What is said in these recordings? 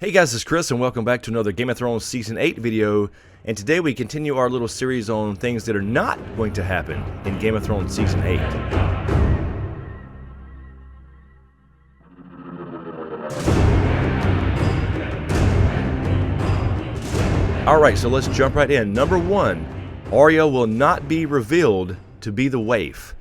Hey guys, it's Chris and welcome back to another Game of Thrones Season 8 video, and today we continue our little series on things that are not going to happen in Game of Thrones Season 8. Alright, so let's jump right in. Number 1, Arya will not be revealed to be the waif.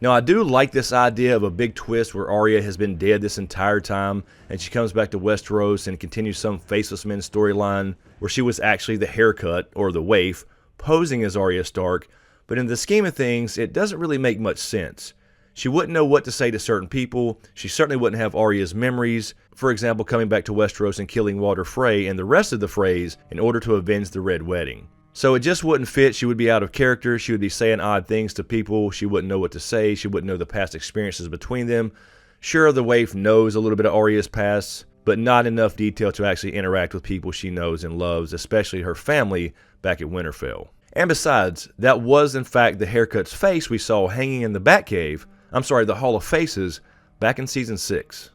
Now, I do like this idea of a big twist where Arya has been dead this entire time, and she comes back to Westeros and continues some Faceless Men storyline where she was actually the haircut, or the waif, posing as Arya Stark, but in the scheme of things, it doesn't really make much sense. She wouldn't know what to say to certain people, she certainly wouldn't have Arya's memories, for example, coming back to Westeros and killing Walder Frey and the rest of the Freys in order to avenge the Red Wedding. So it just wouldn't fit. She would be out of character, she would be saying odd things to people, she wouldn't know what to say, she wouldn't know the past experiences between them. Sure, the waif knows a little bit of Arya's past, but not enough detail to actually interact with people she knows and loves, especially her family back at Winterfell. And besides, that was in fact the haircut's face we saw hanging in the Batcave, the Hall of Faces, back in Season 6.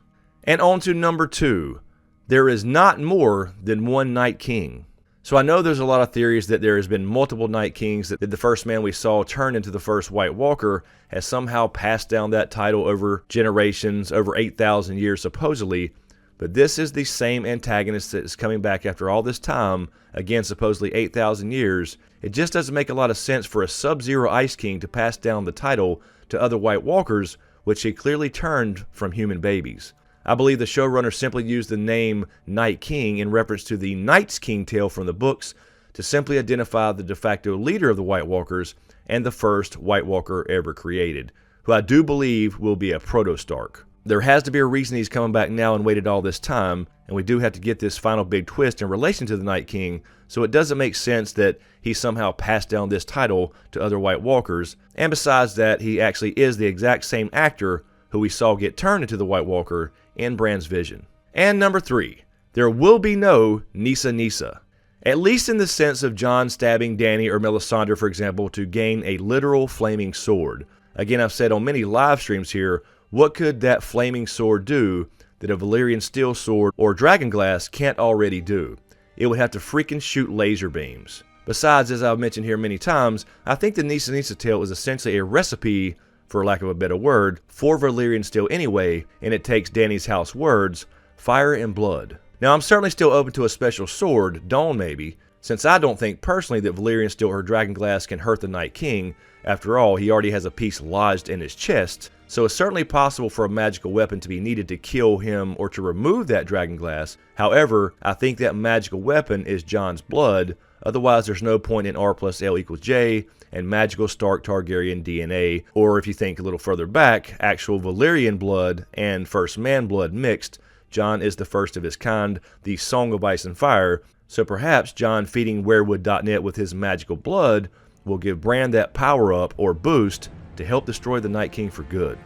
And on to number 2. There is not more than one Night King. So I know there's a lot of theories that there has been multiple Night Kings, that the first man we saw turn into the first White Walker has somehow passed down that title over generations, over 8,000 years supposedly, but this is the same antagonist that is coming back after all this time, again supposedly 8,000 years. It just doesn't make a lot of sense for a Sub-Zero Ice King to pass down the title to other White Walkers, which he clearly turned from human babies. I believe the showrunner simply used the name Night King in reference to the Night's King tale from the books to simply identify the de facto leader of the White Walkers and the first White Walker ever created, who I do believe will be a Proto-Stark. There has to be a reason he's coming back now and waited all this time, and we do have to get this final big twist in relation to the Night King, so it doesn't make sense that he somehow passed down this title to other White Walkers, and besides that, he actually is the exact same actor who we saw get turned into the White Walker in Bran's vision. And number 3, there will be no Nissa Nissa. At least in the sense of Jon stabbing Dany or Melisandre, for example, to gain a literal flaming sword. Again, I've said on many live streams here, what could that flaming sword do that a Valyrian steel sword or dragonglass can't already do? It would have to freaking shoot laser beams. Besides, as I've mentioned here many times, I think the Nissa Nissa tale is essentially a recipe, for lack of a better word, for Valyrian steel anyway, and it takes Dany's house words, fire and blood. Now I'm certainly still open to a special sword, Dawn maybe, since I don't think personally that Valyrian steel or dragonglass can hurt the Night King. After all, he already has a piece lodged in his chest, so it's certainly possible for a magical weapon to be needed to kill him or to remove that dragonglass. However, I think that magical weapon is Jon's blood, otherwise there's no point in R plus L equals J and magical Stark Targaryen DNA, or if you think a little further back, actual Valyrian blood and First Man blood mixed. Jon is the first of his kind, the Song of Ice and Fire, so perhaps Jon feeding werewood.net with his magical blood will give Bran that power up or boost to help destroy the Night King for good.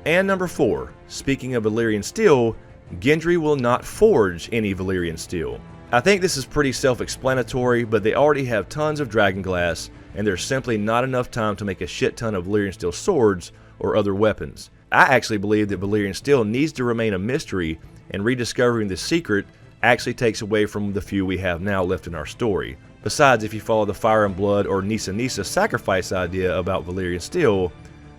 And number 4, speaking of Valyrian steel, Gendry will not forge any Valyrian steel. I think this is pretty self-explanatory, but they already have tons of dragonglass, and there's simply not enough time to make a shit ton of Valyrian steel swords or other weapons. I actually believe that Valyrian steel needs to remain a mystery, and rediscovering the secret actually takes away from the few we have now left in our story. Besides, if you follow the Fire and Blood or Nissa Nissa sacrifice idea about Valyrian steel,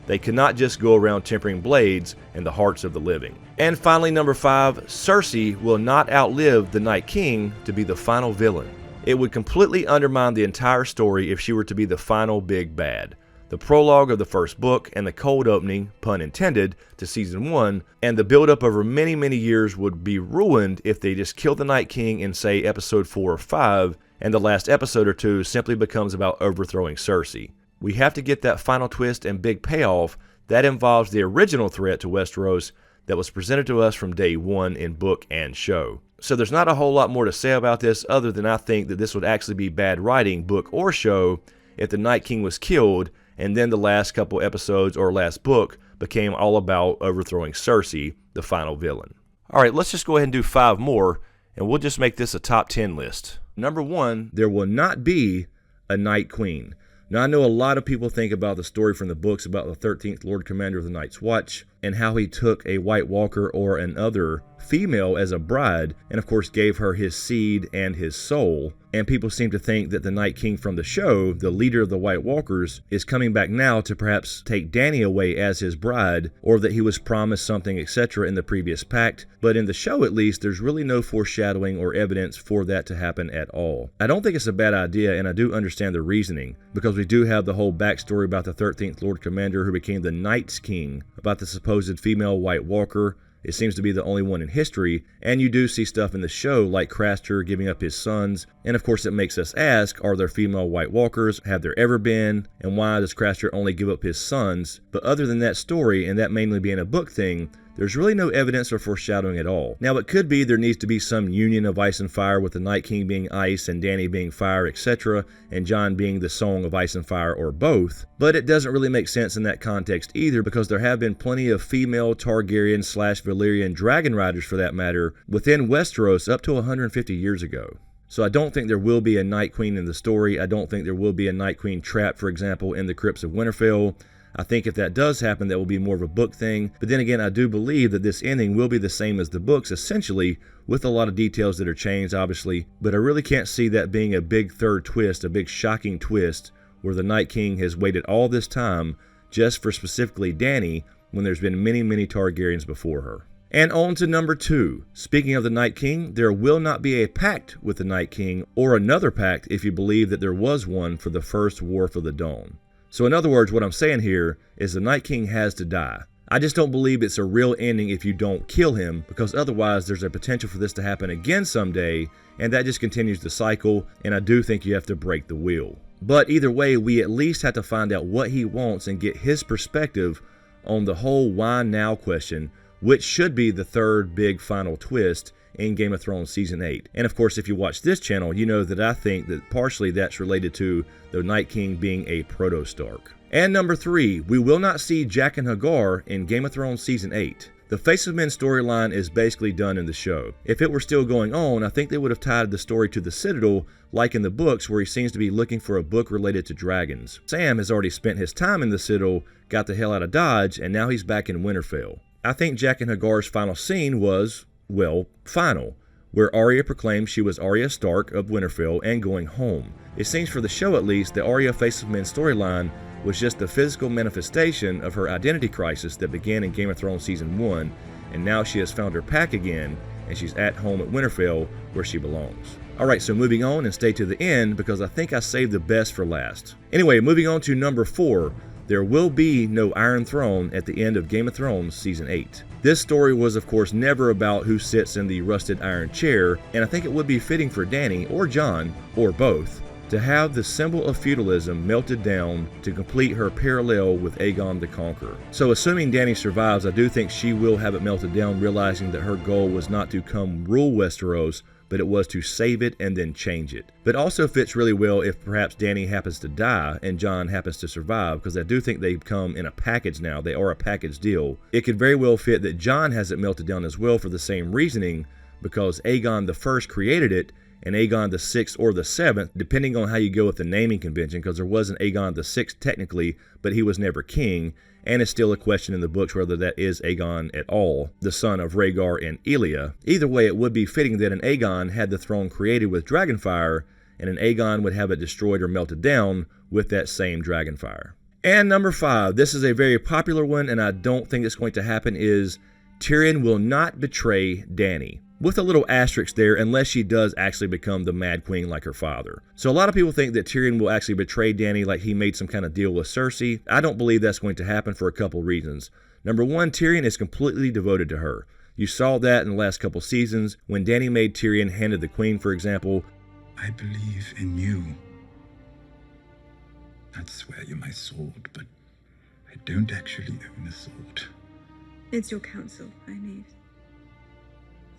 they cannot just go around tempering blades in the hearts of the living. And finally, number 5, Cersei will not outlive the Night King to be the final villain. It would completely undermine the entire story if she were to be the final big bad. The prologue of the first book and the cold opening, pun intended, to Season 1, and the build-up over many, many years would be ruined if they just kill the Night King in, say, episode 4 or 5, and the last episode or 2 simply becomes about overthrowing Cersei. We have to get that final twist and big payoff that involves the original threat to Westeros that was presented to us from day 1 in book and show. So there's not a whole lot more to say about this other than I think that this would actually be bad writing, book or show, if the Night King was killed and then the last couple episodes or last book became all about overthrowing Cersei, the final villain. Alright, let's just go ahead and do 5 more, and we'll just make this a top 10 list. Number 1, there will not be a Night Queen. Now, I know a lot of people think about the story from the books about the 13th Lord Commander of the Night's Watch, and how he took a White Walker or another female as a bride, and of course gave her his seed and his soul. And people seem to think that the Night King from the show, the leader of the White Walkers, is coming back now to perhaps take Dany away as his bride, or that he was promised something, etc. in the previous pact. But in the show, at least, there's really no foreshadowing or evidence for that to happen at all. I don't think it's a bad idea, and I do understand the reasoning, because we do have the whole backstory about the 13th Lord Commander who became the Night's King, about the supposed female White Walker. It seems to be the only one in history, and you do see stuff in the show like Craster giving up his sons, and of course it makes us ask, are there female White Walkers? Have there ever been? And why does Craster only give up his sons? But other than that story, and that mainly being a book thing, there's really no evidence or foreshadowing at all. Now it could be there needs to be some union of ice and fire, with the Night King being ice and Dany being fire, etc., and Jon being the Song of Ice and Fire, or both. But it doesn't really make sense in that context either, because there have been plenty of female Targaryen / Valyrian dragon riders, for that matter, within Westeros up to 150 years ago. So I don't think there will be a Night Queen in the story. I don't think there will be a Night Queen trap, for example, in the Crypts of Winterfell. I think if that does happen, that will be more of a book thing. But then again, I do believe that this ending will be the same as the books, essentially, with a lot of details that are changed, obviously. But I really can't see that being a big third twist, a big shocking twist, where the Night King has waited all this time just for specifically Dany, when there's been many, many Targaryens before her. And on to number 2. Speaking of the Night King, there will not be a pact with the Night King, or another pact if you believe that there was one for the first War for the Dawn. So in other words, what I'm saying here is the Night King has to die. I just don't believe it's a real ending if you don't kill him, because otherwise there's a potential for this to happen again someday, and that just continues the cycle, and I do think you have to break the wheel. But either way, we at least have to find out what he wants and get his perspective on the whole why now question, which should be the third big final twist in Game of Thrones Season 8. And of course, if you watch this channel, you know that I think that partially that's related to the Night King being a Proto-Stark. And number 3, we will not see Jaqen H'ghar in Game of Thrones Season 8. The Face of Men storyline is basically done in the show. If it were still going on, I think they would have tied the story to the Citadel, like in the books, where he seems to be looking for a book related to dragons. Sam has already spent his time in the Citadel, got the hell out of Dodge, and now he's back in Winterfell. I think Jaqen H'ghar's final scene was, well, final, where Arya proclaimed she was Arya Stark of Winterfell and going home. It seems for the show at least, the Arya Face of Men storyline was just the physical manifestation of her identity crisis that began in Game of Thrones Season 1, and now she has found her pack again, and she's at home at Winterfell where she belongs. Alright, so moving on, and stay to the end because I think I saved the best for last. Anyway, moving on to number 4, there will be no Iron Throne at the end of Game of Thrones Season 8. This story was of course never about who sits in the rusted iron chair, and I think it would be fitting for Dany, or Jon, or both, to have the symbol of feudalism melted down to complete her parallel with Aegon the Conqueror. So assuming Dany survives, I do think she will have it melted down, realizing that her goal was not to come rule Westeros, but it was to save it and then change it. But also fits really well if perhaps Dany happens to die and Jon happens to survive, because I do think they come in a package now. They are a package deal. It could very well fit that Jon has it melted down as well for the same reasoning, because Aegon the First created it, and Aegon the 6th or the 7th, depending on how you go with the naming convention, because there was an Aegon the 6th technically, but he was never king, and it's still a question in the books whether that is Aegon at all, the son of Rhaegar and Elia. Either way, it would be fitting that an Aegon had the throne created with dragonfire, and an Aegon would have it destroyed or melted down with that same dragonfire. And number 5, this is a very popular one, and I don't think it's going to happen, is Tyrion will not betray Dany. With a little asterisk there, unless she does actually become the Mad Queen like her father. So a lot of people think that Tyrion will actually betray Dany, like he made some kind of deal with Cersei. I don't believe that's going to happen for a couple reasons. Number 1, Tyrion is completely devoted to her. You saw that in the last couple seasons, when Dany made Tyrion hand of the Queen, for example. I believe in you. I'd swear you're my sword, but I don't actually own a sword. It's your counsel I need.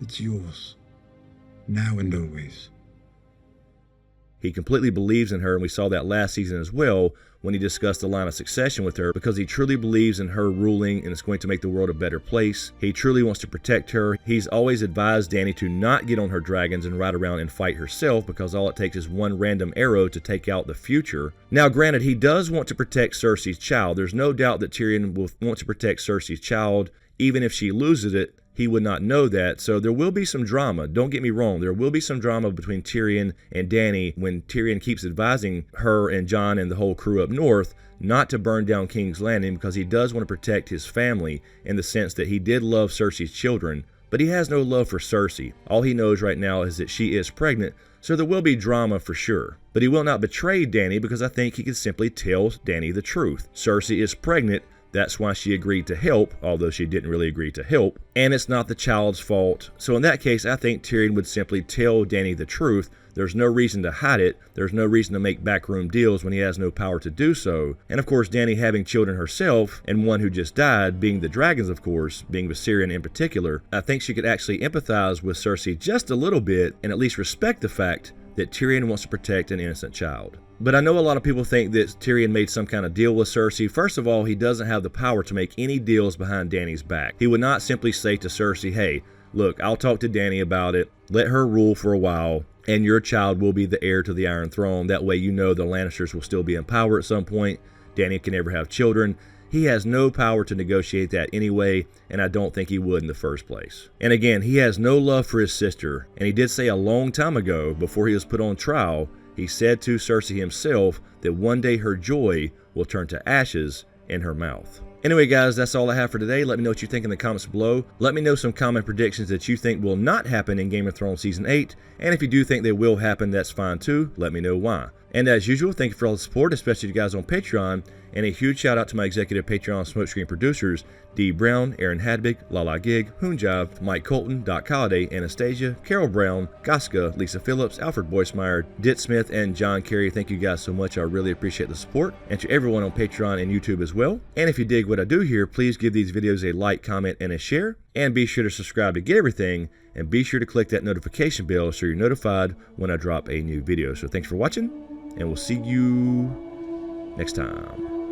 It's yours, now and always. He completely believes in her, and we saw that last season as well when he discussed the line of succession with her, because he truly believes in her ruling and it's going to make the world a better place. He truly wants to protect her. He's always advised Dany to not get on her dragons and ride around and fight herself, because all it takes is one random arrow to take out the future. Now, granted, he does want to protect Cersei's child. There's no doubt that Tyrion will want to protect Cersei's child. Even if she loses it, he would not know that, so there will be some drama. Don't get me wrong, there will be some drama between Tyrion and Dany when Tyrion keeps advising her and Jon and the whole crew up north not to burn down King's Landing, because he does want to protect his family in the sense that he did love Cersei's children, but he has no love for Cersei. All he knows right now is that she is pregnant, so there will be drama for sure. But he will not betray Dany, because I think he can simply tell Dany the truth. Cersei is pregnant. That's why she agreed to help, although she didn't really agree to help. And it's not the child's fault. So in that case, I think Tyrion would simply tell Dany the truth. There's no reason to hide it. There's no reason to make backroom deals when he has no power to do so. And of course, Dany having children herself, and one who just died, being the dragons of course, being Viserion in particular, I think she could actually empathize with Cersei just a little bit and at least respect the fact that Tyrion wants to protect an innocent child. But I know a lot of people think that Tyrion made some kind of deal with Cersei. First of all, he doesn't have the power to make any deals behind Dany's back. He would not simply say to Cersei, hey, look, I'll talk to Dany about it, let her rule for a while, and your child will be the heir to the Iron Throne. That way you know the Lannisters will still be in power at some point. Dany can never have children. He has no power to negotiate that anyway, and I don't think he would in the first place. And again, he has no love for his sister, and he did say a long time ago, before he was put on trial, he said to Cersei himself that one day her joy will turn to ashes in her mouth. Anyway, guys, that's all I have for today. Let me know what you think in the comments below. Let me know some common predictions that you think will not happen in Game of Thrones Season 8. And if you do think they will happen, that's fine too. Let me know why. And as usual, thank you for all the support, especially you guys on Patreon. And a huge shout out to my executive Patreon SmokeScreen producers, D. Brown, Aaron Hadbig, Lala Gig, Hoonjive, Mike Colton, Doc Colliday, Anastasia, Carol Brown, Gaska, Lisa Phillips, Alfred Boycemeyer, Dit Smith, and John Carey. Thank you guys so much. I really appreciate the support. And to everyone on Patreon and YouTube as well. And if you dig what I do here, please give these videos a like, comment, and a share. And be sure to subscribe to get everything. And be sure to click that notification bell so you're notified when I drop a new video. So thanks for watching, and we'll see you next time.